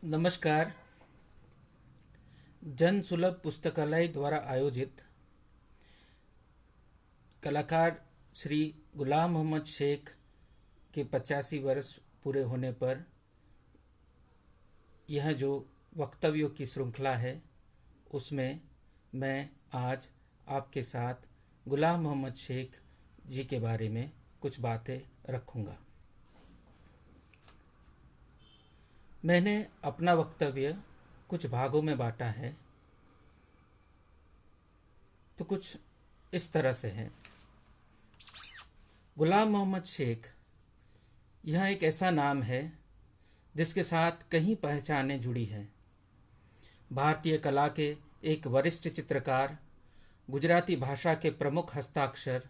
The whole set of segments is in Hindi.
नमस्कार। जन सुलभ पुस्तकालय द्वारा आयोजित कलाकार श्री गुलाम मोहम्मद शेख के 85 वर्ष पूरे होने पर यह जो वक्तव्यों की श्रृंखला है उसमें मैं आज आपके साथ गुलाम मोहम्मद शेख जी के बारे में कुछ बातें रखूँगा। मैंने अपना वक्तव्य कुछ भागों में बांटा है, तो कुछ इस तरह से है। गुलाम मोहम्मद शेख यह एक ऐसा नाम है जिसके साथ कई पहचानें जुड़ी हैं। भारतीय कला के एक वरिष्ठ चित्रकार, गुजराती भाषा के प्रमुख हस्ताक्षर,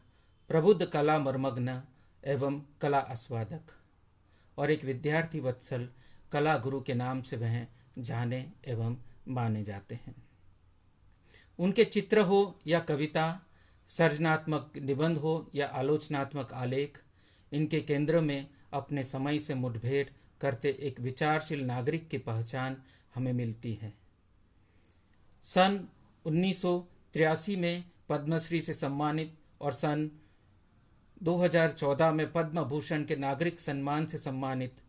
प्रबुद्ध कला मर्मज्ञ एवं कला आस्वादक और एक विद्यार्थी वत्सल कला गुरु के नाम से वह जाने एवं माने जाते हैं। उनके चित्र हो या कविता, सृजनात्मक निबंध हो या आलोचनात्मक आलेख, इनके केंद्र में अपने समय से मुठभेड़ करते एक विचारशील नागरिक की पहचान हमें मिलती है। सन 1983 में पद्मश्री से सम्मानित और सन 2014 में पद्म भूषण के नागरिक सम्मान से सम्मानित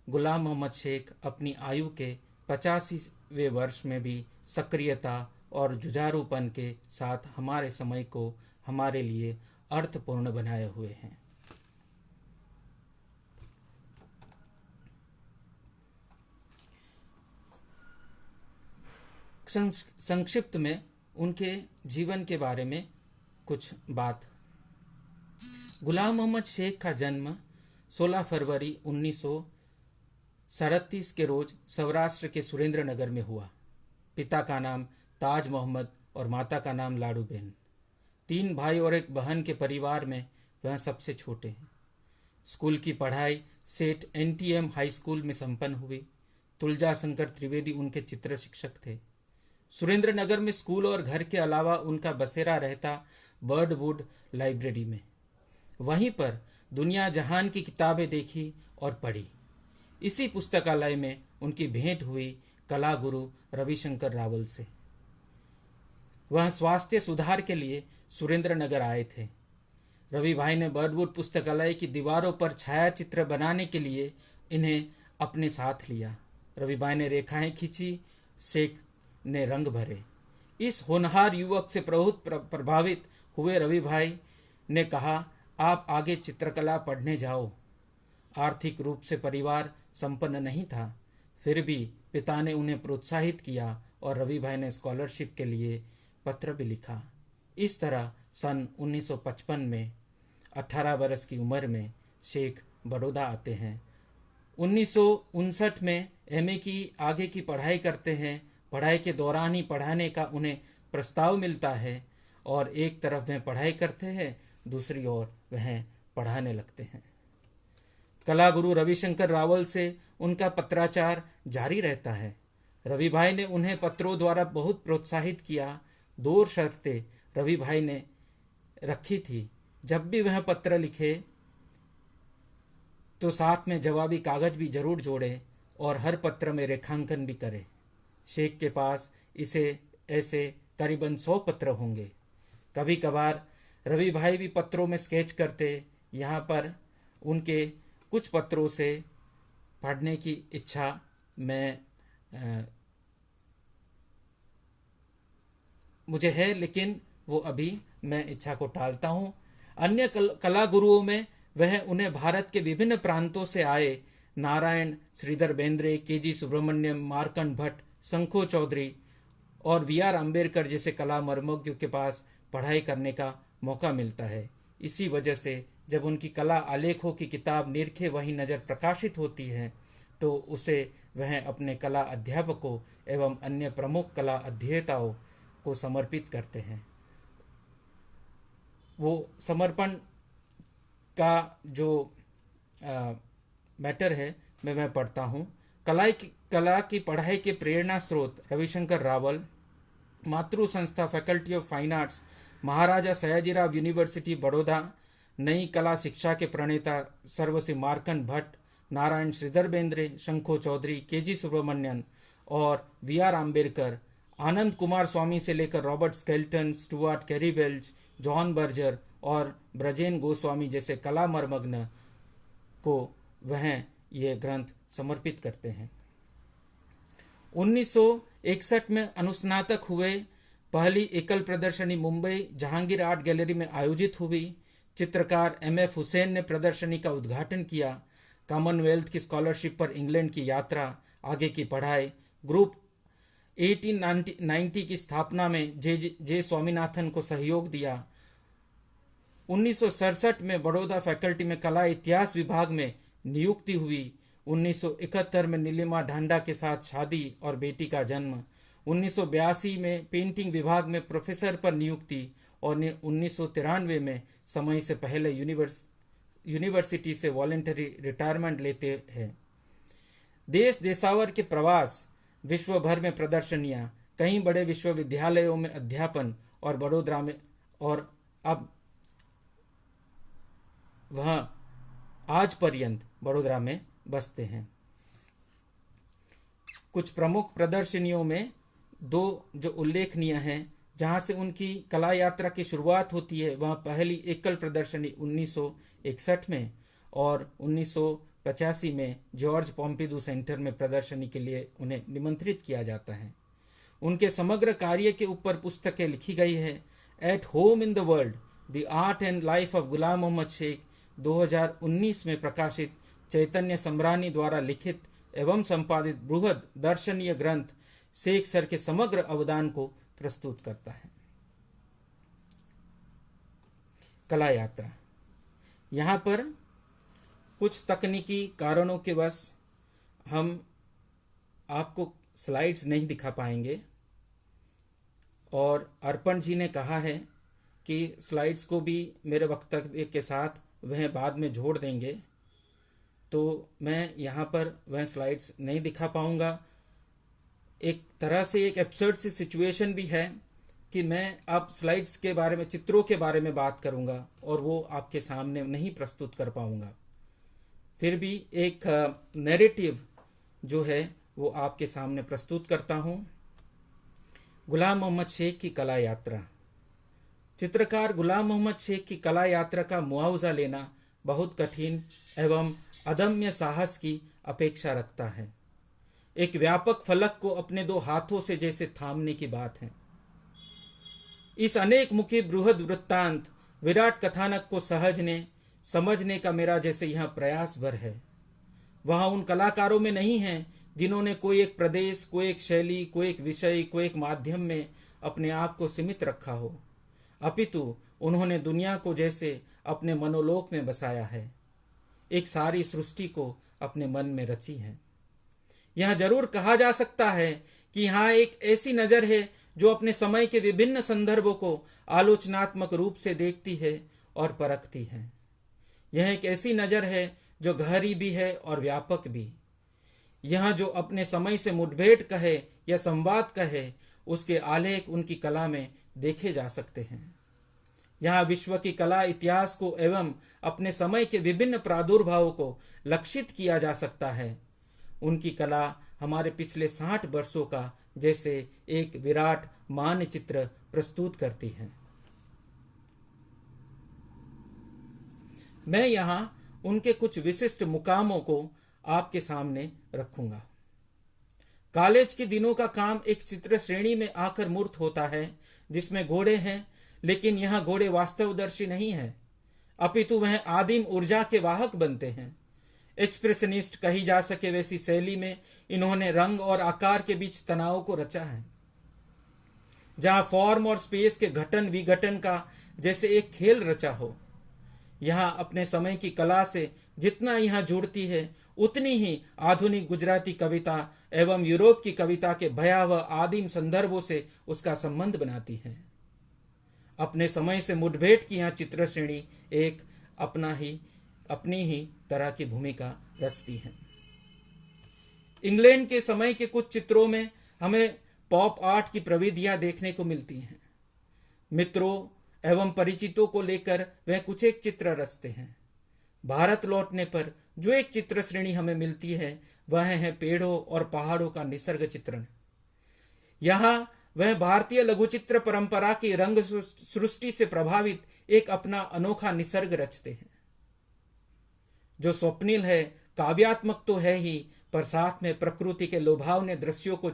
गुलाम मोहम्मद शेख अपनी आयु के 85वें वर्ष में भी सक्रियता और जुझारूपन के साथ हमारे समय को हमारे लिए अर्थपूर्ण बनाए हुए हैं। संक्षिप्त में उनके जीवन के बारे में कुछ बात। गुलाम मोहम्मद शेख का जन्म 16 फरवरी 1937 के रोज सौराष्ट्र के सुरेंद्रनगर में हुआ। पिता का नाम ताज मोहम्मद और माता का नाम लाडूबेन। 3 भाई और एक बहन के परिवार में वह सबसे छोटे हैं। स्कूल की पढ़ाई सेठ NTM हाई स्कूल में संपन्न हुई। तुलजा शंकर त्रिवेदी उनके चित्र शिक्षक थे। सुरेंद्रनगर में स्कूल और घर के अलावा उनका बसेरा रहता बर्डवुड लाइब्रेरी में। वहीं पर दुनिया जहान की किताबें देखी और पढ़ी। इसी पुस्तकालय में उनकी भेंट हुई कला गुरु रविशंकर रावल से। वह स्वास्थ्य सुधार के लिए सुरेंद्रनगर आए थे। रवि भाई ने बर्डवुड पुस्तकालय की दीवारों पर छायाचित्र बनाने के लिए इन्हें अपने साथ लिया। रवि भाई ने रेखाएं खींची, शेख ने रंग भरे। इस होनहार युवक से बहुत प्रभावित हुए रवि भाई ने कहा, आप आगे चित्रकला पढ़ने जाओ। आर्थिक रूप से परिवार संपन्न नहीं था, फिर भी पिता ने उन्हें प्रोत्साहित किया और रवि भाई ने स्कॉलरशिप के लिए पत्र भी लिखा। इस तरह सन 1955 में 18 वर्ष की उम्र में शेख बड़ौदा आते हैं। 1959 में MA की आगे की पढ़ाई करते हैं। पढ़ाई के दौरान ही पढ़ाने का उन्हें प्रस्ताव मिलता है और एक तरफ वह पढ़ाई करते हैं, दूसरी ओर वह पढ़ाने लगते हैं। कला गुरु रविशंकर रावल से उनका पत्राचार जारी रहता है। रवि भाई ने उन्हें पत्रों द्वारा बहुत प्रोत्साहित किया। 2 शर्तें रवि भाई ने रखी थी। जब भी वह पत्र लिखे तो साथ में जवाबी कागज भी जरूर जोड़े और हर पत्र में रेखांकन भी करे। शेख के पास ऐसे करीबन 100 पत्र होंगे। कभी कभार रवि भाई भी पत्रों में स्केच करते। यहाँ पर उनके कुछ पत्रों से पढ़ने की इच्छा मुझे है, लेकिन वो अभी मैं इच्छा को टालता हूँ। अन्य कला गुरुओं में वह उन्हें भारत के विभिन्न प्रांतों से आए नारायण, श्रीधर बेंद्रे, KG सुब्रमण्यम, मार्कंड भट्ट, शंखो चौधरी और VR अम्बेडकर जैसे कला मर्मज्ञों के पास पढ़ाई करने का मौका मिलता है। इसी वजह से जब उनकी कला आलेखों की किताब निरखे वही नज़र प्रकाशित होती है तो उसे वह अपने कला अध्यापकों एवं अन्य प्रमुख कला अध्येताओं को समर्पित करते हैं। वो समर्पण का जो मैटर है मैं पढ़ता हूँ। कला की पढ़ाई के प्रेरणा स्रोत रविशंकर रावल, मातृ संस्था faculty of fine arts, Maharaja Sayajirao university Baroda, नई कला शिक्षा के प्रणेता सर्वश्री मार्कंड भट्ट, नारायण श्रीधर बेंद्रे, शंखो चौधरी, के.जी. सुब्रमण्यन और वी.आर. आम्बेडकर, आनंद कुमार स्वामी से लेकर Robert Skelton, Stuart Carey Welch, John Berger और ब्रजेन गोस्वामी जैसे कला मर्मज्ञ को वह ये ग्रंथ समर्पित करते हैं। 1961 में अनुस्नातक हुए पहली एकल प्रदर्शनी मुंबई जहांगीर आर्ट गैलरी में आयोजित हुई। चित्रकार M.F. हुसैन ने प्रदर्शनी का उद्घाटन किया। कॉमनवेल्थ की स्कॉलरशिप पर इंग्लैंड की यात्रा, आगे की पढ़ाई, ग्रुप 1890 की स्थापना में जे स्वामीनाथन को सहयोग दिया। 1967 में बड़ौदा फैकल्टी में कला इतिहास विभाग में नियुक्ति हुई। 1971 में नीलिमा ढांडा के साथ शादी और बेटी का जन्म। 1982 में पेंटिंग विभाग में प्रोफेसर पर नियुक्ति और 1993 में समय से पहले यूनिवर्सिटी से वॉलंटरी रिटायरमेंट लेते हैं। देश देशावर के प्रवास, विश्व भर में प्रदर्शनियां, कई बड़े विश्वविद्यालयों में अध्यापन और बड़ोदरा में, और अब वह आज पर्यंत बड़ोदरा में बसते हैं। कुछ प्रमुख प्रदर्शनियों में दो जो उल्लेखनीय हैं, जहां से उनकी कला यात्रा की शुरुआत होती है, वह पहली एकल प्रदर्शनी 1961 में और 1985 में जॉर्ज पॉम्पिडू सेंटर में प्रदर्शनी के लिए उन्हें निमंत्रित किया जाता है। उनके समग्र कार्य के ऊपर पुस्तकें लिखी गई है। At home in the world, the art and life of Ghulam Mohammed Sheikh 2019 में प्रकाशित चैतन्य सम्रानी द्वारा लिखित एवं संपादित बृहद दर्शनीय ग्रंथ शेख सर के समग्र अवदान को प्रस्तुत करता है। कला यात्रा, यहाँ पर कुछ तकनीकी कारणों के वश हम आपको स्लाइड्स नहीं दिखा पाएंगे और अर्पण जी ने कहा है कि स्लाइड्स को भी मेरे वक्तव्य के साथ वह बाद में जोड़ देंगे, तो मैं यहाँ पर वह स्लाइड्स नहीं दिखा पाऊँगा। एक तरह से एक एब्सर्ड सी सिचुएशन भी है कि मैं अब स्लाइड्स के बारे में, चित्रों के बारे में बात करूँगा और वो आपके सामने नहीं प्रस्तुत कर पाऊँगा। फिर भी एक नैरेटिव जो है वो आपके सामने प्रस्तुत करता हूँ। गुलाम मोहम्मद शेख की कला यात्रा। चित्रकार गुलाम मोहम्मद शेख की कला यात्रा का मुआवजा लेना बहुत कठिन एवं अदम्य साहस की अपेक्षा रखता है। एक व्यापक फलक को अपने दो हाथों से जैसे थामने की बात है। इस अनेक मुखी बृहद वृत्तांत विराट कथानक को समझने का मेरा जैसे यहाँ प्रयास भर है। वह उन कलाकारों में नहीं है जिन्होंने कोई एक प्रदेश, कोई एक शैली, कोई एक विषय, कोई एक माध्यम में अपने आप को सीमित रखा हो, अपितु उन्होंने दुनिया को जैसे अपने मनोलोक में बसाया है, एक सारी सृष्टि को अपने मन में रची है। यह जरूर कहा जा सकता है कि यहाँ एक ऐसी नज़र है जो अपने समय के विभिन्न संदर्भों को आलोचनात्मक रूप से देखती है और परखती है। यह एक ऐसी नज़र है जो गहरी भी है और व्यापक भी। यह जो अपने समय से मुठभेड़ कहे या संवाद कहे, उसके आलेख उनकी कला में देखे जा सकते हैं। यहाँ विश्व की कला इतिहास को एवं अपने समय के विभिन्न प्रादुर्भावों को लक्षित किया जा सकता है। उनकी कला हमारे पिछले 60 वर्षों का जैसे एक विराट मानचित्र प्रस्तुत करती है। मैं यहाँ उनके कुछ विशिष्ट मुकामों को आपके सामने रखूंगा। कॉलेज के दिनों का काम एक चित्र श्रेणी में आकर मूर्त होता है जिसमें घोड़े हैं, लेकिन यहाँ घोड़े वास्तवदर्शी नहीं हैं, अपितु वह आदिम ऊर्जा के वाहक बनते हैं। एक्सप्रेशनिस्ट कही जा सके वैसी शैली में इन्होंने रंग और आकार के बीच तनाव को रचा है। जहां फॉर्म और स्पेस के घटन विघटन का जैसे एक खेल रचा हो, यहां अपने समय की कला से जितना यहां जुड़ती है, उतनी ही आधुनिक गुजराती कविता एवं यूरोप की कविता के भयावह आदिम संदर्भों से उसका संबंध बनाती है। अपने समय से मुठभेड़ की यह चित्र श्रेणी एक अपनी ही तरह की भूमिका रचती है। इंग्लैंड के समय के कुछ चित्रों में हमें पॉप आर्ट की प्रविधियां देखने को मिलती हैं। मित्रों एवं परिचितों को लेकर वह कुछ एक चित्र रचते हैं। भारत लौटने पर जो एक चित्र श्रेणी हमें मिलती है वह है पेड़ों और पहाड़ों का निसर्ग चित्रण। यहाँ वह भारतीय लघुचित्र परंपरा की रंग सृष्टि से प्रभावित एक अपना अनोखा निसर्ग रचते हैं, जो स्वप्निल है, काव्यात्मक तो है ही, पर साथ में प्रकृति के लुभावने दृश्यों को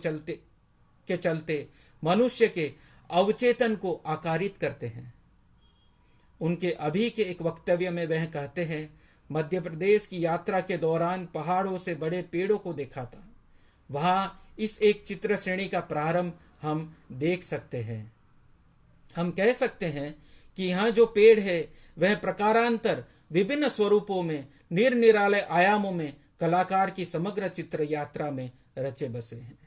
चलते मनुष्य के अवचेतन को आकारित करते हैं। उनके अभी के एक वक्तव्य में वह कहते हैं, मध्य प्रदेश की यात्रा के दौरान पहाड़ों से बड़े पेड़ों को देखा था। वहां इस एक चित्र श्रेणी का प्रारंभ हम देख सकते हैं। हम कह सकते हैं कि यहाँ जो पेड़ है वह प्रकारांतर विभिन्न स्वरूपों में, निरनिराले आयामों में कलाकार की समग्र चित्र यात्रा में रचे बसे हैं।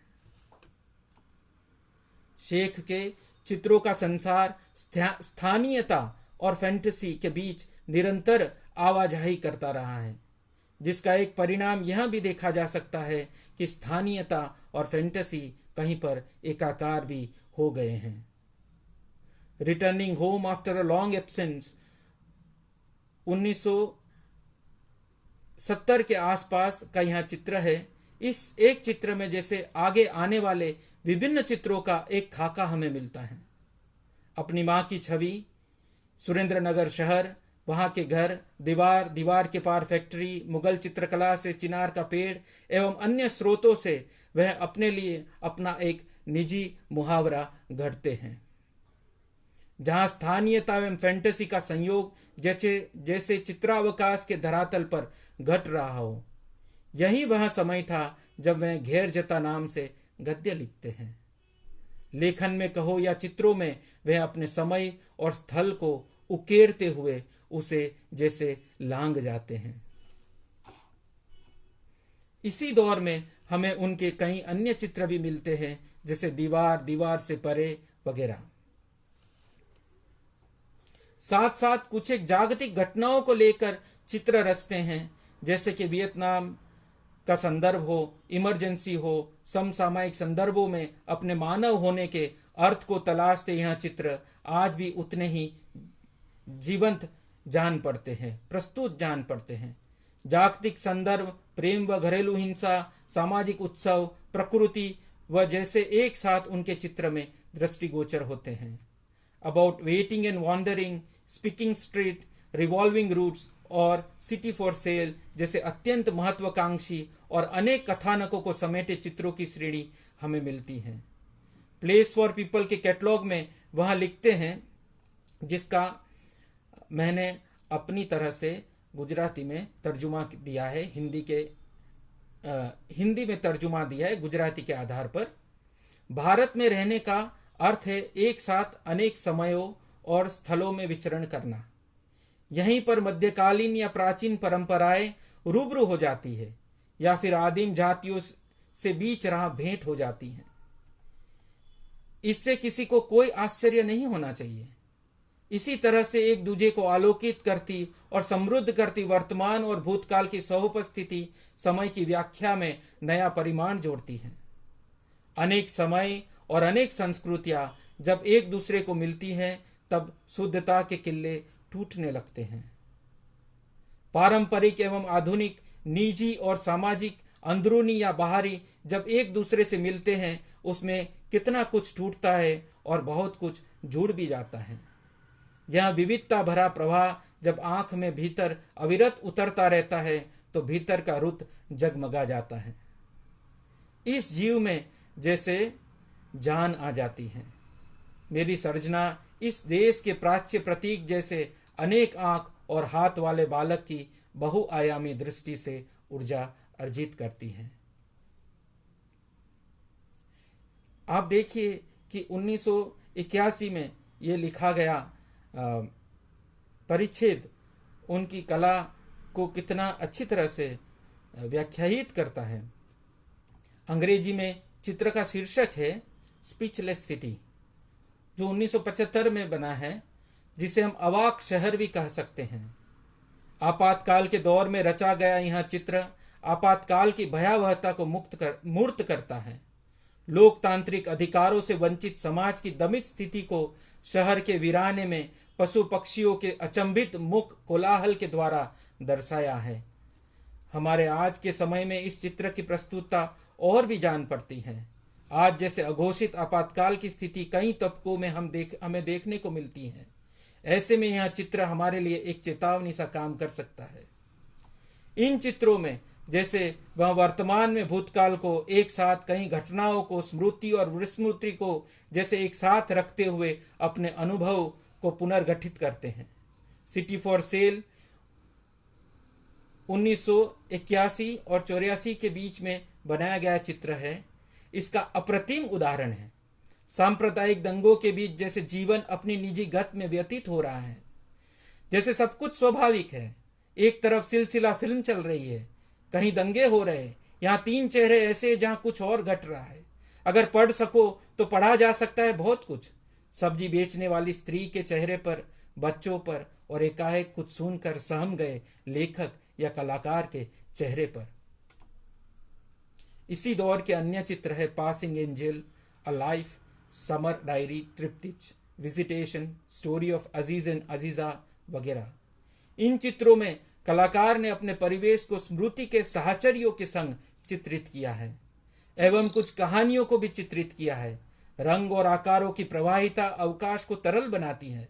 शेख के चित्रों का संसार स्थानीयता और फैंटेसी के बीच निरंतर आवाजाही करता रहा है, जिसका एक परिणाम यह भी देखा जा सकता है कि स्थानीयता और फैंटेसी कहीं पर एकाकार भी हो गए हैं। Returning home after a long absence 1970 के आसपास का यह चित्र है। इस एक चित्र में जैसे आगे आने वाले विभिन्न चित्रों का एक खाका हमें मिलता है। अपनी माँ की छवि, सुरेंद्रनगर शहर, वहाँ के घर, दीवार, दीवार के पार फैक्ट्री, मुगल चित्रकला से चिनार का पेड़ एवं अन्य स्रोतों से वह अपने लिए अपना एक निजी मुहावरा गढ़ते हैं, जहाँ स्थानीयता एवं फैंटेसी का संयोग जैसे चित्रावकाश के धरातल पर घट रहा हो। यही वह समय था जब वह घेर जता नाम से गद्य लिखते हैं। लेखन में कहो या चित्रों में वह अपने समय और स्थल को उकेरते हुए उसे जैसे लांग जाते हैं। इसी दौर में हमें उनके कई अन्य चित्र भी मिलते हैं, जैसे दीवार, दीवार से परे वगैरह। साथ साथ कुछ एक जागतिक घटनाओं को लेकर चित्र रचते हैं, जैसे कि वियतनाम का संदर्भ हो, इमरजेंसी हो। समसामयिक संदर्भों में अपने मानव होने के अर्थ को तलाशते यह चित्र आज भी उतने ही जीवंत जान पड़ते हैं, प्रस्तुत जान पड़ते हैं। जागतिक संदर्भ, प्रेम व घरेलू हिंसा, सामाजिक उत्सव, प्रकृति व जैसे एक साथ उनके चित्र में दृष्टिगोचर होते हैं। About waiting and wandering, speaking street, revolving routes और सिटी फॉर सेल जैसे अत्यंत महत्वाकांक्षी और अनेक कथानकों को समेटे चित्रों की श्रेणी हमें मिलती है। प्लेस फॉर पीपल के कैटलॉग में वह लिखते हैं, जिसका मैंने अपनी तरह से गुजराती में तर्जुमा दिया है, हिंदी में तर्जुमा दिया है गुजराती के आधार पर। भारत में रहने का अर्थ है एक साथ अनेक समयों और स्थलों में विचरण करना। यहीं पर मध्यकालीन या प्राचीन परंपराएं रूबरू हो जाती है या फिर आदिम जातियों से बीच राह भेंट हो जाती हैं। इससे किसी को कोई आश्चर्य नहीं होना चाहिए। इसी तरह से एक दूजे को आलोकित करती और समृद्ध करती वर्तमान और भूतकाल की सहोपस्थिति समय की व्याख्या में नया परिमाण जोड़ती है। अनेक समय और अनेक संस्कृतियां जब एक दूसरे को मिलती हैं, तब शुद्धता के किले टूटने लगते हैं। पारंपरिक एवं आधुनिक, निजी और सामाजिक, अंदरूनी या बाहरी जब एक दूसरे से मिलते हैं, उसमें कितना कुछ टूटता है और बहुत कुछ जुड़ भी जाता है। यह विविधता भरा प्रवाह जब आंख में भीतर अविरत उतरता रहता है, तो भीतर का रुत जगमगा जाता है। इस जीव में जैसे जान आ जाती है। मेरी सर्जना इस देश के प्राच्य प्रतीक जैसे अनेक आंख और हाथ वाले बालक की बहुआयामी दृष्टि से ऊर्जा अर्जित करती है। आप देखिए कि 1981 में ये लिखा गया परिच्छेद उनकी कला को कितना अच्छी तरह से व्याख्यायित करता है। अंग्रेजी में चित्र का शीर्षक है स्पीचलेस सिटी, जो 1975 में बना है, जिसे हम अवाक शहर भी कह सकते हैं। आपातकाल के दौर में रचा गया यह चित्र आपातकाल की भयावहता को मूर्त करता है। लोकतांत्रिक अधिकारों से वंचित समाज की दमित स्थिति को शहर के वीराने में पशु पक्षियों के अचंभित मुख कोलाहल के द्वारा दर्शाया है। हमारे आज के समय में इस चित्र की प्रस्तुतता और भी जान पड़ती है। आज जैसे अघोषित आपातकाल की स्थिति कई तबकों में हमें देखने को मिलती है। ऐसे में यह चित्र हमारे लिए एक चेतावनी सा काम कर सकता है। इन चित्रों में जैसे वह वर्तमान में भूतकाल को एक साथ, कई घटनाओं को, स्मृति और विस्मृति को जैसे एक साथ रखते हुए अपने अनुभव को पुनर्गठित करते हैं। सिटी फॉर सेल 1981 और 84 के बीच में बनाया गया चित्र है। इसका अप्रतिम उदाहरण है। सांप्रदायिक दंगों के बीच जैसे जीवन अपनी निजी गत में व्यतीत हो रहा है, जैसे सब कुछ स्वाभाविक है। एक तरफ सिलसिला फिल्म चल रही है, कहीं दंगे हो रहे हैं, यहाँ 3 चेहरे ऐसे जहां कुछ और घट रहा है। अगर पढ़ सको तो पढ़ा जा सकता है बहुत कुछ। सब्जी बेचने वाली स्त्री के चेहरे पर, बच्चों पर और एकाएक कुछ सुनकर सहम गए लेखक या कलाकार के चेहरे पर। इसी दौर के अन्य चित्र है passing angel, a life, summer diary, triptych, visitation, story of Aziz and Aziza वगैरह। इन चित्रों में कलाकार ने अपने परिवेश को स्मृति के साहचर्यों के संग चित्रित किया है एवं कुछ कहानियों को भी चित्रित किया है। रंग और आकारों की प्रवाहिता अवकाश को तरल बनाती है।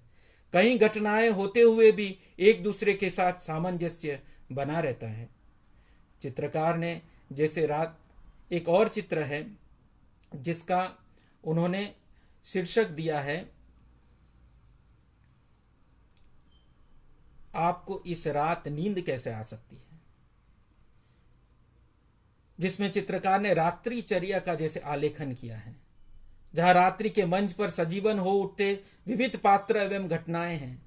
कई घटनाएं होते हुए भी एक दूसरे के साथ सामंजस्य बना रहता है। चित्रकार ने जैसे रात, एक और चित्र है जिसका उन्होंने शीर्षक दिया है आपको इस रात नींद कैसे आ सकती है, जिसमें चित्रकार ने रात्रि चर्या का जैसे आलेखन किया है, जहां रात्रि के मंच पर सजीवन हो उठते विविध पात्र एवं घटनाएं हैं।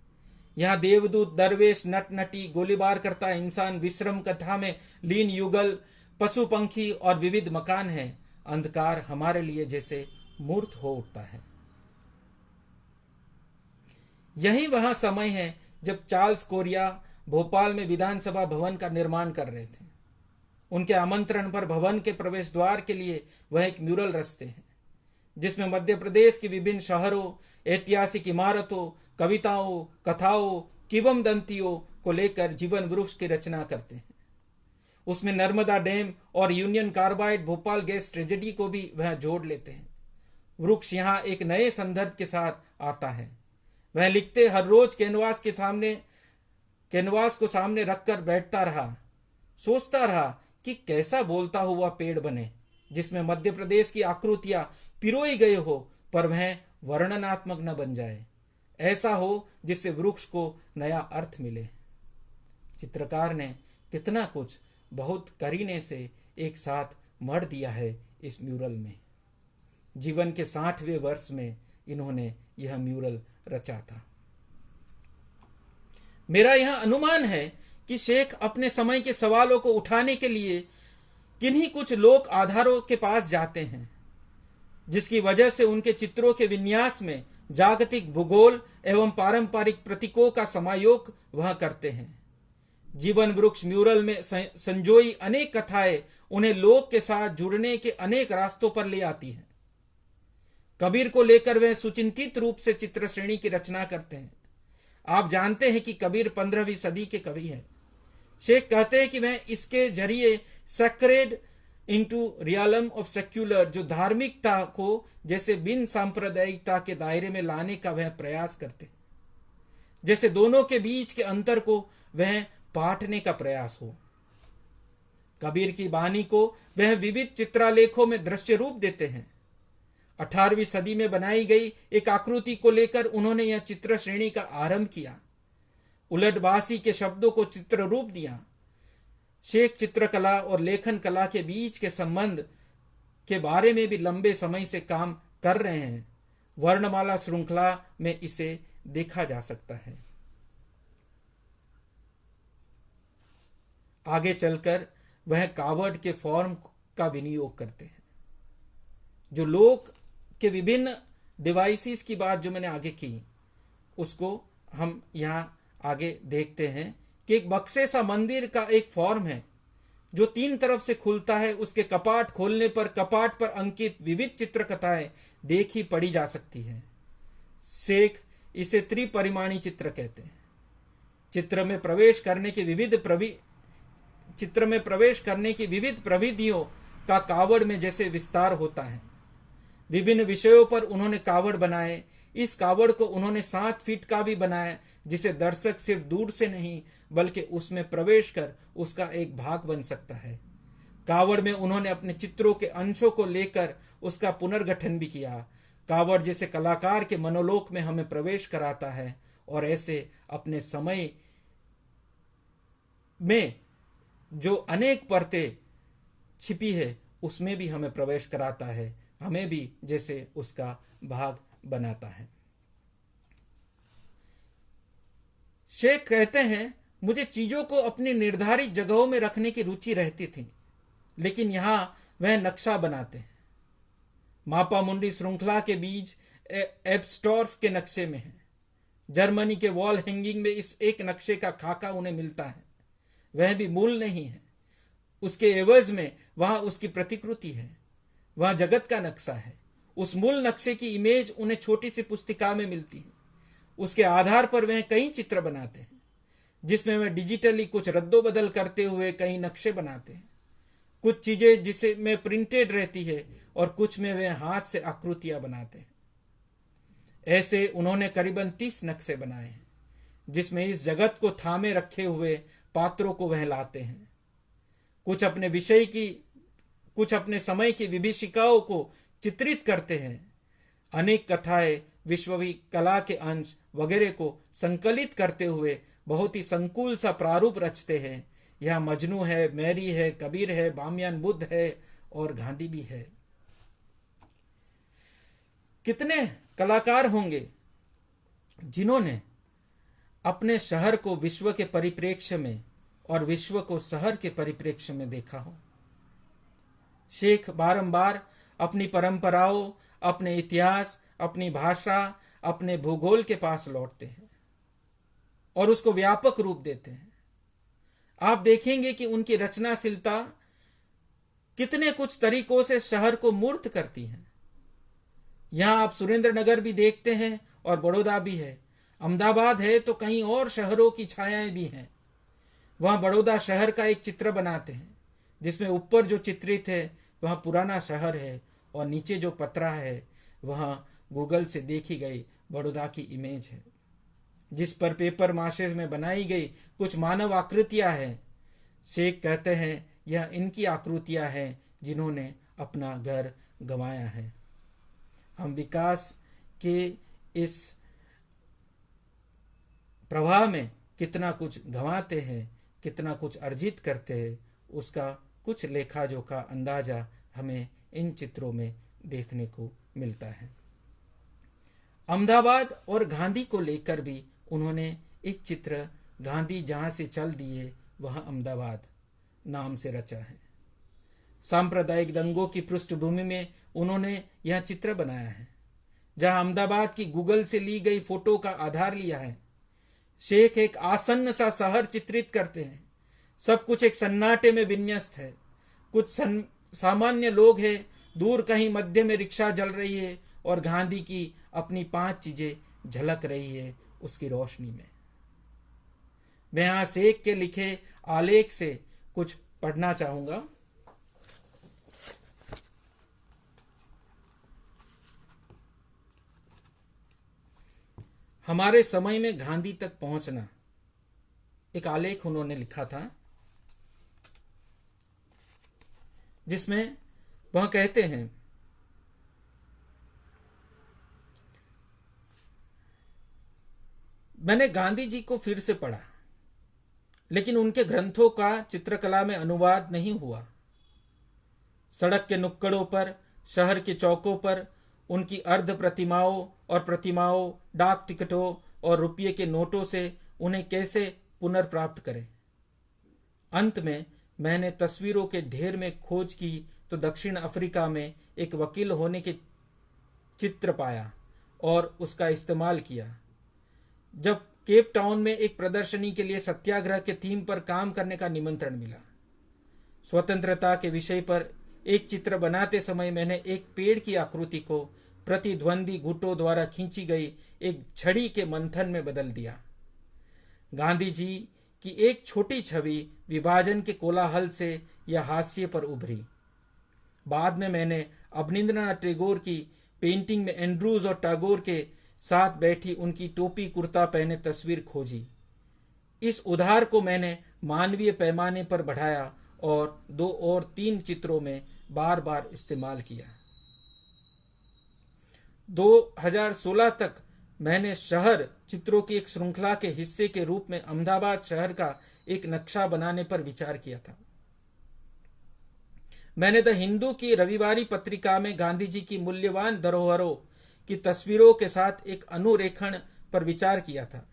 यहाँ देवदूत, दरवेश, नट नटी, गोलीबार करता इंसान, विश्रम कथा में लीन युगल, पशु पंखी और विविध मकान हैं। अंधकार हमारे लिए जैसे मूर्त हो उठता है। यही वह समय है जब चार्ल्स कोरिया भोपाल में विधानसभा भवन का निर्माण कर रहे थे। उनके आमंत्रण पर भवन के प्रवेश द्वार के लिए वह एक म्यूरल रचते हैं, जिसमें मध्य प्रदेश की विभिन्न शहरों, ऐतिहासिक इमारतों, कविताओं, कथाओं, किंवदंतियों को लेकर जीवन वृक्ष की रचना करते हैं। उसमें नर्मदा डैम और union carbide Bhopal gas tragedy को भी वह जोड़ लेते हैं। वृक्ष यहाँ एक नए संदर्भ के साथ आता है। वह लिखते, हर रोज कैनवास को सामने रखकर बैठता रहा, सोचता रहा कि कैसा बोलता हुआ पेड़ बने, जिसमें मध्य प्रदेश की आकृतियां पिरोई गए हो पर वह वर्णनात्मक न बन जाए। ऐसा हो जिससे वृक्ष को नया अर्थ मिले। चित्रकार ने कितना कुछ बहुत करीने से एक साथ मढ़ दिया है इस म्यूरल में। जीवन के 60वें वर्ष में इन्होंने यह म्यूरल रचा था। मेरा यह अनुमान है कि शेख अपने समय के सवालों को उठाने के लिए किन्हीं कुछ लोक आधारों के पास जाते हैं, जिसकी वजह से उनके चित्रों के विन्यास में जागतिक भूगोल एवं पारंपरिक प्रतीकों का समायोग वह करते हैं। जीवन वृक्ष म्यूरल में संजोई अनेक कथाएं उन्हें लोक के साथ जुड़ने के अनेक रास्तों पर ले आती हैं। कबीर को लेकर वे सुचिंतित रूप से चित्र श्रेणी की रचना करते हैं। आप जानते हैं कि कबीर 15वीं सदी के कवि हैं। शेख कहते हैं कि वह इसके जरिए sacred into realm of secular, जो धार्मिकता को जैसे बिन सांप्रदायिकता के दायरे में लाने का वह प्रयास करते हैं, जैसे दोनों के बीच के अंतर को वह पाटने का प्रयास हो। कबीर की बानी को वह विविध चित्रालेखों में दृश्य रूप देते हैं। 18वीं सदी में बनाई गई एक आकृति को लेकर उन्होंने यह चित्र श्रेणी का आरंभ किया, उलटबासी के शब्दों को चित्र रूप दिया। शेख चित्रकला और लेखन कला के बीच के संबंध के बारे में भी लंबे समय से काम कर रहे हैं। वर्णमाला श्रृंखला में इसे देखा जा सकता है। आगे चलकर वह कावड़ के फॉर्म का विनियोग करते हैं। जो लोक के विभिन्न डिवाइसेस की बात जो मैंने आगे की, उसको हम यहाँ आगे देखते हैं कि एक बक्से सा मंदिर का एक फॉर्म है जो 3 तरफ से खुलता है। उसके कपाट खोलने पर कपाट पर अंकित विविध चित्रकथाएं देखी पढ़ी जा सकती है। शेख इसे त्रिपरिमाणी चित्र कहते हैं। चित्र में प्रवेश करने की विविध प्रविधियों का कावड़ में जैसे विस्तार होता है। विभिन्न विषयों पर उन्होंने कावड़ बनाए। इस कावड़ को उन्होंने 7 फीट का भी बनाया, जिसे दर्शक सिर्फ दूर से नहीं बल्कि उसमें प्रवेश कर उसका एक भाग बन सकता है। कावड़ में उन्होंने अपने चित्रों के अंशों को लेकर उसका पुनर्गठन भी किया। कावड़ जैसे कलाकार के मनोलोक में हमें प्रवेश कराता है और ऐसे अपने समय में जो अनेक परतें छिपी है उसमें भी हमें प्रवेश कराता है, हमें भी जैसे उसका भाग बनाता है। शेख कहते हैं, मुझे चीजों को अपनी निर्धारित जगहों में रखने की रुचि रहती थी, लेकिन यहां वह नक्शा बनाते हैं। मापा मुंडी श्रृंखला के बीज एब्स्टॉर्फ के नक्शे में है। जर्मनी के वॉल हैंगिंग में इस एक नक्शे का खाका उन्हें मिलता है। वह भी मूल नहीं है, उसके एवज में वहां उसकी प्रतिकृति है। वहां जगत का नक्शा है। उस मूल नक्शे की इमेज उन्हें छोटी सी पुस्तिका में मिलती है। उसके आधार पर वह कई चित्र बनाते हैं, जिसमें वह डिजिटली कुछ रद्दोबदल करते हुए कई नक्शे बनाते हैं। कुछ चीजें जिसे में प्रिंटेड रहती है और कुछ में वे हाथ से आकृतियां बनाते हैं। ऐसे उन्होंने करीबन 30 नक्शे बनाए हैं, जिसमें इस जगत को थामे रखे हुए पात्रों को वह लाते हैं। कुछ अपने समय की विभीषिकाओं को चित्रित करते हैं। अनेक कथाएं, विश्व कला के अंश वगैरह को संकलित करते हुए बहुत ही संकुल सा प्रारूप रचते हैं। यहाँ मजनू है, मैरी है, कबीर है, बामियान बुद्ध है और गांधी भी है। कितने कलाकार होंगे जिन्होंने अपने शहर को विश्व के परिप्रेक्ष्य में और विश्व को शहर के परिप्रेक्ष्य में देखा हो। शेख बारंबार अपनी परंपराओं, अपने इतिहास, अपनी भाषा, अपने भूगोल के पास लौटते हैं और उसको व्यापक रूप देते हैं। आप देखेंगे कि उनकी रचनाशीलता कितने कुछ तरीकों से शहर को मूर्त करती है। यहां आप सुरेंद्र नगर भी देखते हैं और बड़ौदा भी है। अहमदाबाद है तो कई और शहरों की छायाएं भी हैं। वहां बड़ौदा शहर का एक चित्र बनाते हैं, जिसमें ऊपर जो चित्रित है वह पुराना शहर है और नीचे जो पतरा है वह गूगल से देखी गई बड़ौदा की इमेज है, जिस पर पेपर माशे में बनाई गई कुछ मानव आकृतियां हैं। शेख कहते हैं, यह इनकी आकृतियां हैं जिन्होंने अपना घर गंवाया है। हम विकास के इस प्रवाह में कितना कुछ गंवाते हैं, कितना कुछ अर्जित करते हैं, उसका कुछ लेखा जोखा अंदाजा हमें इन चित्रों में देखने को मिलता है। अहमदाबाद और गांधी को लेकर भी उन्होंने एक चित्र, गांधी जहां से चल दिए वह अहमदाबाद नाम से रचा है। सांप्रदायिक दंगों की पृष्ठभूमि में उन्होंने यह चित्र बनाया है, जहां अहमदाबाद की गूगल से ली गई फोटो का आधार लिया है। शेख एक आसन्न सा शहर चित्रित करते हैं। सब कुछ एक सन्नाटे में विन्यस्त है। कुछ सामान्य लोग हैं, दूर कहीं मध्य में रिक्शा जल रही है और गांधी की अपनी 5 चीजें झलक रही है उसकी रोशनी में। मैं यहां शेख के लिखे आलेख से कुछ पढ़ना चाहूंगा। हमारे समय में गांधी तक पहुंचना, एक आलेख उन्होंने लिखा था, जिसमें वह कहते हैं, मैंने गांधी जी को फिर से पढ़ा, लेकिन उनके ग्रंथों का चित्रकला में अनुवाद नहीं हुआ। सड़क के नुक्कड़ों पर, शहर के चौकों पर उनकी अर्ध प्रतिमाओं और प्रतिमाओं, डाक टिकटों और रुपये के नोटों से उन्हें कैसे पुनर्प्राप्त करें। अंत में मैंने तस्वीरों के ढेर में खोज की तो दक्षिण अफ्रीका में एक वकील होने के चित्र पाया और उसका इस्तेमाल किया। जब केप टाउन में एक प्रदर्शनी के लिए सत्याग्रह के थीम पर काम करने का निमंत्रण मिला। स्वतंत्रता के विषय पर एक चित्र बनाते समय मैंने एक पेड़ की आकृति को प्रतिद्वंदी गुटों द्वारा खींची गई एक छड़ी के मंथन में बदल दिया। गांधी जी की एक छोटी छवि विभाजन के कोलाहल से या हास्य पर उभरी। बाद में मैंने अवनींद्रनाथ टैगोर की पेंटिंग में एंड्रूज और टैगोर के साथ बैठी उनकी टोपी कुर्ता पहने तस्वीर खोजी। इस उधार को मैंने मानवीय पैमाने पर बढ़ाया और 2 और 3 चित्रों में बार बार इस्तेमाल किया। 2016 तक मैंने शहर चित्रों की एक श्रृंखला के हिस्से के रूप में अहमदाबाद शहर का एक नक्शा बनाने पर विचार किया था। मैंने द हिंदू की रविवारी पत्रिका में गांधी जी की मूल्यवान धरोहरों की तस्वीरों के साथ एक अनुरेखण पर विचार किया था।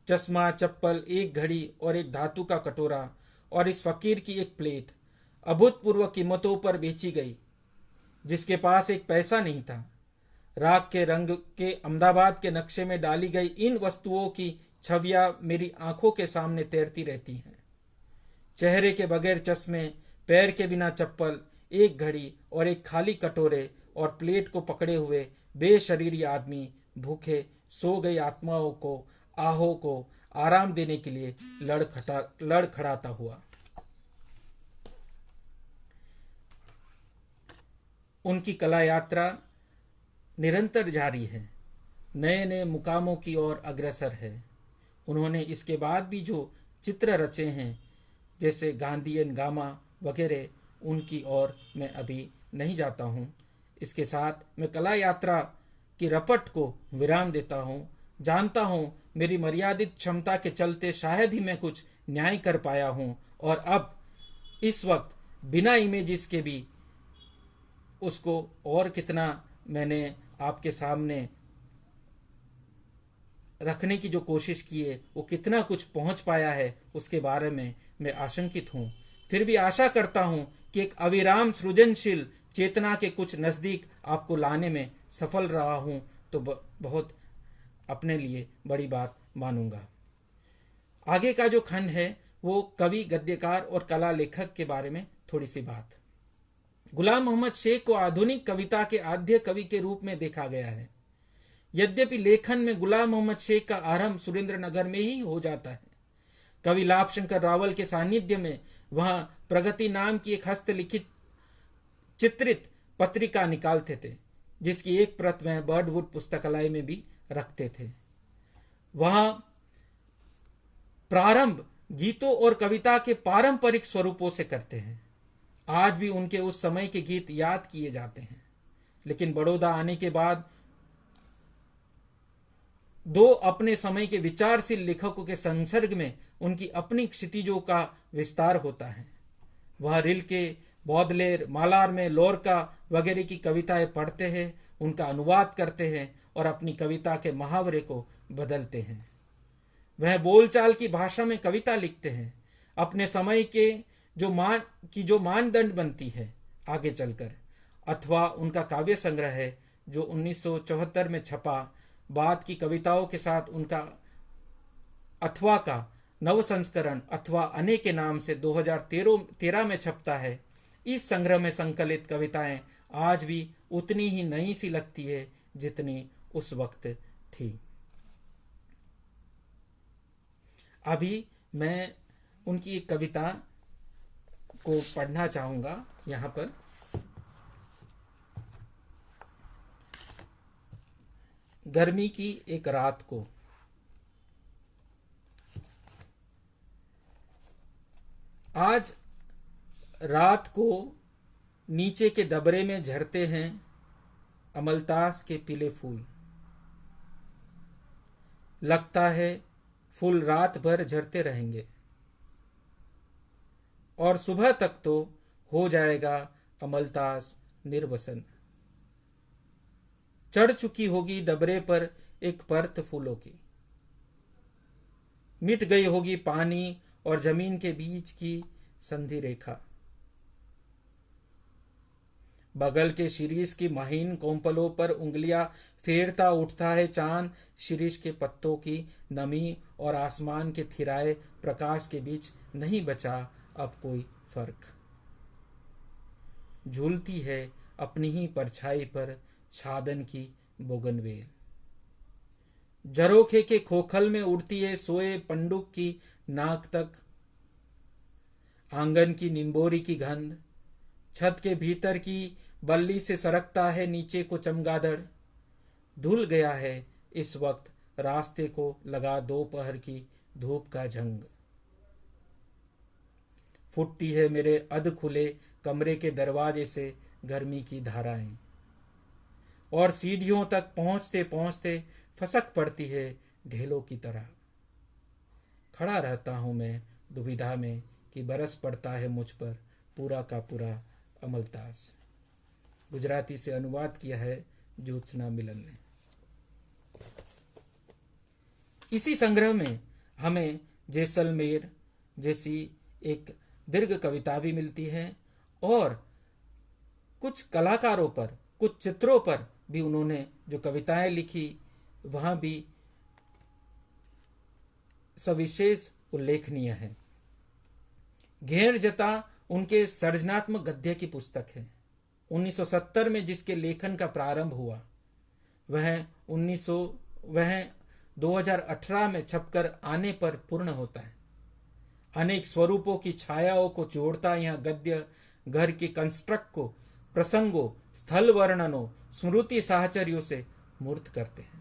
चश्मा, चप्पल, एक घड़ी और एक धातु का कटोरा और इस फकीर की एक प्लेट अभूतपूर्व कीमतों पर बेची गई, जिसके पास एक पैसा नहीं था। राख के रंग के अहमदाबाद के नक्शे में डाली गई इन वस्तुओं की छवियां मेरी आंखों के सामने तैरती रहती हैं। चेहरे के बगैर चश्मे, पैर के बिना चप्पल, एक घड़ी और एक खाली कटोरे और प्लेट को पकड़े हुए बेशरीरी आदमी भूखे सो गई आत्माओं को, आहों को आराम देने के लिए लड़खड़ाता हुआ। उनकी कला यात्रा निरंतर जारी है, नए नए मुकामों की ओर अग्रसर है। उन्होंने इसके बाद भी जो चित्र रचे हैं, जैसे गांधीयन गामा वगैरह, उनकी ओर मैं अभी नहीं जाता हूँ। इसके साथ मैं कला यात्रा की रपट को विराम देता हूँ। जानता हूँ मेरी मर्यादित क्षमता के चलते शायद ही मैं कुछ न्याय कर पाया हूँ, और अब इस वक्त बिना इमेजेस के भी उसको और कितना मैंने आपके सामने रखने की जो कोशिश की है, वो कितना कुछ पहुंच पाया है, उसके बारे में मैं आशंकित हूँ। फिर भी आशा करता हूँ कि एक अविराम सृजनशील चेतना के कुछ नज़दीक आपको लाने में सफल रहा हूँ, तो बहुत अपने लिए बड़ी बात मानूंगा। आगे का जो खंड है वो कवि, गद्यकार और कला लेखक के बारे में थोड़ी सी बात। गुलाम मोहम्मद शेख को आधुनिक कविता के आद्य कवि के रूप में देखा गया है। यद्यपि लेखन में गुलाम मोहम्मद शेख का आरंभ सुरेंद्रनगर में ही हो जाता है। कवि लाभ शंकर रावल के सानिध्य में वह प्रगति नाम की एक हस्तलिखित चित्रित पत्रिका निकालते थे, जिसकी एक प्रत वह बर्डवुड पुस्तकालय में भी रखते थे। वह प्रारंभ गीतों और कविता के पारंपरिक स्वरूपों से करते हैं। आज भी उनके उस समय के गीत याद किए जाते हैं, लेकिन बड़ौदा आने के बाद 2 अपने समय के विचारशील लेखकों के संसर्ग में उनकी अपनी क्षितिजों का विस्तार होता है। वह रिल्के, बौडलेयर, मालारमे, लोरका वगैरह की कविताएं पढ़ते हैं, उनका अनुवाद करते हैं और अपनी कविता के मुहावरे को बदलते हैं। वह बोलचाल की भाषा में कविता लिखते हैं। अपने समय के जो मानदंड बनती है आगे चलकर, अथवा उनका काव्य संग्रह है जो 1974 में छपा, बाद की कविताओं के साथ उनका अथवा का नव संस्करण अथवा अने के नाम से 2013 में छपता है। इस संग्रह में संकलित कविताएं आज भी उतनी ही नई सी लगती है जितनी उस वक्त थी। अभी मैं उनकी एक कविता को पढ़ना चाहूंगा यहाँ पर। गर्मी की एक रात को। आज रात को नीचे के डबरे में झरते हैं अमलतास के पीले फूल। लगता है फूल रात भर झरते रहेंगे और सुबह तक तो हो जाएगा अमलतास निर्वसन। चढ़ चुकी होगी डबरे पर एक परत फूलों की, मिट गई होगी पानी और जमीन के बीच की संधि रेखा। बगल के शिरीष की महीन कोंपलों पर उंगलियां फेरता उठता है चांद। शिरीष के पत्तों की नमी और आसमान के थिराए प्रकाश के बीच नहीं बचा अब कोई फर्क। झूलती है अपनी ही परछाई पर छादन की बोगनवेल। झरोखे के खोखल में उड़ती है सोए पंडुक की नाक तक, आंगन की निम्बोरी की गंध, छत के भीतर की बल्ली से सरकता है नीचे को चमगादड़। धुल गया है इस वक्त रास्ते को लगा दोपहर की धूप का झंग। फुटती है मेरे अध खुले कमरे के दरवाजे से गर्मी की धाराएं, और सीढ़ियों तक पहुंचते पहुंचते फसक पड़ती है ढेलों की तरह। खड़ा रहता हूं मैं दुविधा में कि बरस पड़ता है मुझ पर पूरा का पूरा अमलतास। गुजराती से अनुवाद किया है ज्योत्सना मिलन ने। इसी संग्रह में हमें जैसलमेर जैसी एक दीर्घ कविता भी मिलती है, और कुछ कलाकारों पर, कुछ चित्रों पर भी उन्होंने जो कविताएं लिखी वहां भी सविशेष उल्लेखनीय है। घेर जता उनके सर्जनात्मक गद्य की पुस्तक है। 1970 में जिसके लेखन का प्रारंभ हुआ वह 2018 में छपकर आने पर पूर्ण होता है। अनेक स्वरूपों की छायाओं को जोड़ता यह गद्य घर के कंस्ट्रक्ट को प्रसंगों, स्थल वर्णनों, स्मृति साहचर्यों से मूर्त करते हैं।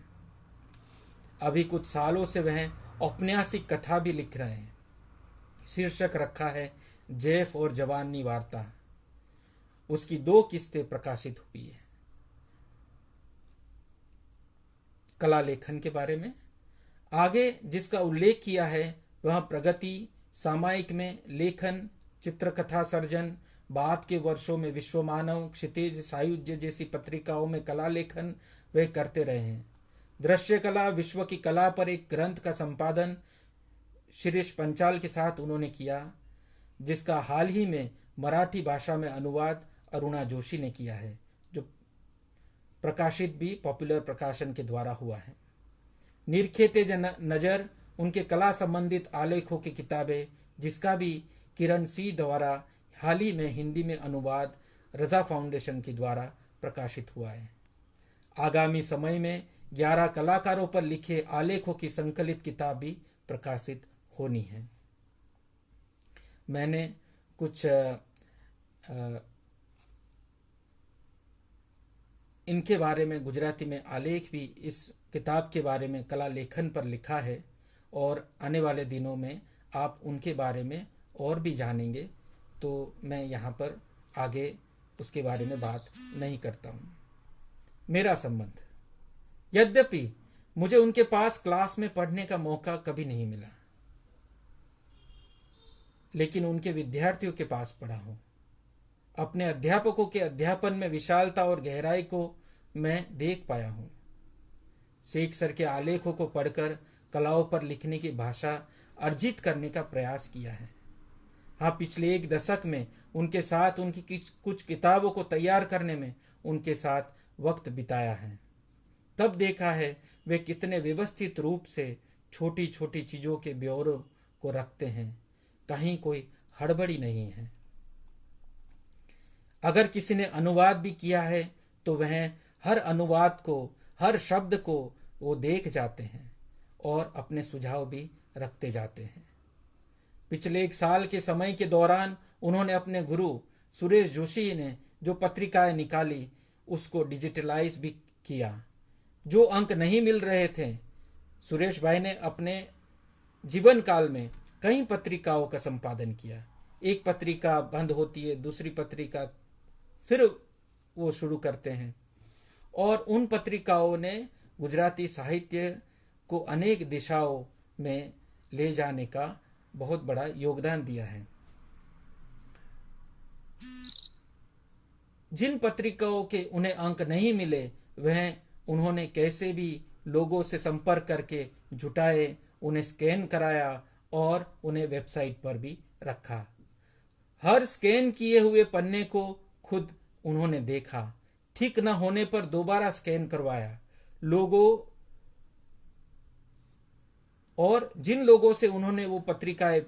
अभी कुछ सालों से वह औपन्यासिक कथा भी लिख रहे हैं। शीर्षक रखा है जेफ और जवानी वार्ता। उसकी 2 किस्तें प्रकाशित हुई है। कला लेखन के बारे में आगे जिसका उल्लेख किया है वह प्रगति सामायिक में लेखन, चित्रकथा सर्जन, बाद के वर्षों में विश्वमानव, क्षितिज, सायुज्य जैसी पत्रिकाओं में कला लेखन वे करते रहे हैं। दृश्य कला, विश्व की कला पर एक ग्रंथ का संपादन शिरीष पंचाल के साथ उन्होंने किया, जिसका हाल ही में मराठी भाषा में अनुवाद अरुणा जोशी ने किया है, जो प्रकाशित भी पॉपुलर प्रकाशन के द्वारा हुआ है। निरखेते नजर उनके कला संबंधित आलेखों की किताबें, जिसका भी किरण सी द्वारा हाल ही में हिंदी में अनुवाद रजा फाउंडेशन के द्वारा प्रकाशित हुआ है। आगामी समय में 11 कलाकारों पर लिखे आलेखों की संकलित किताब भी प्रकाशित होनी है। मैंने कुछ इनके बारे में गुजराती में आलेख भी इस किताब के बारे में कला लेखन पर लिखा है, और आने वाले दिनों में आप उनके बारे में और भी जानेंगे, तो मैं यहाँ पर आगे उसके बारे में बात नहीं करता हूँ। मेरा संबंध, यद्यपि मुझे उनके पास क्लास में पढ़ने का मौका कभी नहीं मिला, लेकिन उनके विद्यार्थियों के पास पढ़ा हूँ। अपने अध्यापकों के अध्यापन में विशालता और गहराई को मैं देख पाया हूँ। शेख सर के आलेखों को पढ़कर कलाओं पर लिखने की भाषा अर्जित करने का प्रयास किया है। हाँ, पिछले 1 दशक में उनके साथ उनकी कुछ किताबों को तैयार करने में उनके साथ वक्त बिताया है। तब देखा है वे कितने व्यवस्थित रूप से छोटी छोटी चीज़ों के ब्यौरों को रखते हैं, कहीं कोई हड़बड़ी नहीं है। अगर किसी ने अनुवाद भी किया है तो वह हर अनुवाद को, हर शब्द को वो देख जाते हैं और अपने सुझाव भी रखते जाते हैं। पिछले 1 साल के समय के दौरान उन्होंने अपने गुरु सुरेश जोशी ने जो पत्रिकाएं निकाली उसको डिजिटलाइज भी किया। जो अंक नहीं मिल रहे थे, सुरेश भाई ने अपने जीवन काल में कई पत्रिकाओं का संपादन किया। एक पत्रिका बंद होती है, दूसरी पत्रिका फिर वो शुरू करते हैं, और उन पत्रिकाओं ने गुजराती साहित्य को अनेक दिशाओं में ले जाने का बहुत बड़ा योगदान दिया है। जिन पत्रिकाओं के उन्हें अंक नहीं मिले, वह उन्होंने कैसे भी लोगों से संपर्क करके जुटाए, उन्हें स्कैन कराया और उन्हें वेबसाइट पर भी रखा। हर स्कैन किए हुए पन्ने को खुद उन्होंने देखा, ठीक न होने पर दोबारा स्कैन करवाया। लोगों और जिन लोगों से उन्होंने वो पत्रिकाएं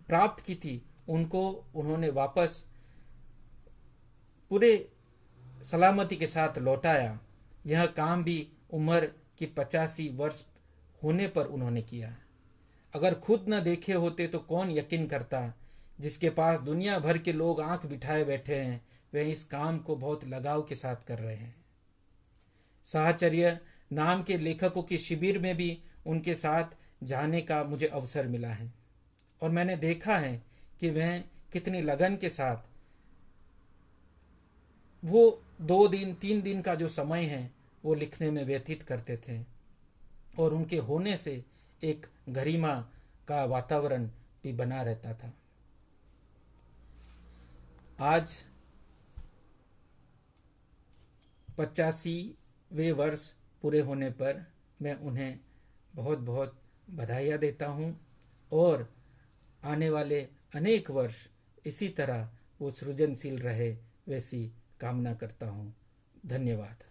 प्राप्त की थी, उनको उन्होंने वापस पूरे सलामती के साथ लौटाया। यह काम भी उम्र की 85 वर्ष होने पर उन्होंने किया। अगर खुद न देखे होते तो कौन यकीन करता। जिसके पास दुनिया भर के लोग आंख बिठाए बैठे हैं, वह इस काम को बहुत लगाव के साथ कर रहे हैं। साहचर्य नाम के लेखकों के शिविर में भी उनके साथ जाने का मुझे अवसर मिला है और मैंने देखा है कि वह कितनी लगन के साथ वो 2 दिन 3 दिन का जो समय है वो लिखने में व्यतीत करते थे और उनके होने से एक गरिमा का वातावरण भी बना रहता था। आज 85वें वर्ष पूरे होने पर मैं उन्हें बहुत बहुत बधाइयाँ देता हूँ और आने वाले अनेक वर्ष इसी तरह वो सृजनशील रहे वैसी कामना करता हूँ। धन्यवाद।